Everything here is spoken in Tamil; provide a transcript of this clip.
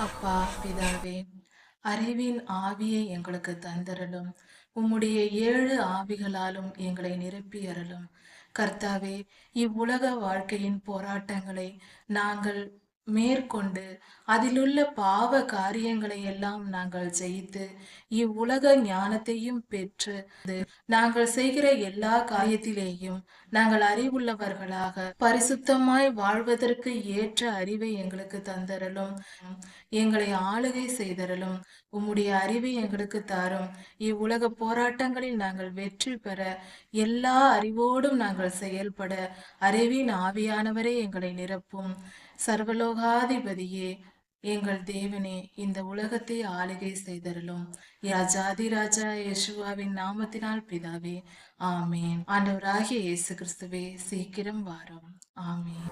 அப்பா பிதாவே, அறிவின் ஆவியை எங்களுக்கு தந்தரலும். உம்முடைய 7 ஆவிகளாலும் எங்களை நிரப்பியருளும். கர்த்தாவே, இவ்வுலக வாழ்க்கையின் போராட்டங்களை நாங்கள் மேற்கொண்டு அதிலுள்ள பாவ காரியங்களை எல்லாம் நாங்கள் ஜெயித்து இவ்வுலக ஞானத்தையும் பெற்று நாங்கள் செய்கிற எல்லா காரியத்திலேயும் நாங்கள் அறிவுள்ளவர்களாக பரிசுத்தமாய் வாழ்வதற்கு ஏற்ற அறிவை எங்களுக்கு தந்தரலும். எங்களை ஆளுகை செய்தரலும். உம்முடைய அறிவை எங்களுக்கு தாரும். இவ்வுலக போராட்டங்களில் நாங்கள் வெற்றி பெற எல்லா அறிவோடும் நாங்கள் செயல்பட அறிவின் ஆவியானவரே எங்களை நிரப்பும். சர்வலோகாதிபதியே, எங்கள் தேவனே, இந்த உலகத்தை ஆளுகை செய்தருளும். ராஜாதி ராஜா யேசுவாவின் நாமத்தினால் பிதாவே, ஆமேன். ஆண்டவராகிய இயேசு கிறிஸ்துவே, சீக்கிரம் வாரும். ஆமேன்.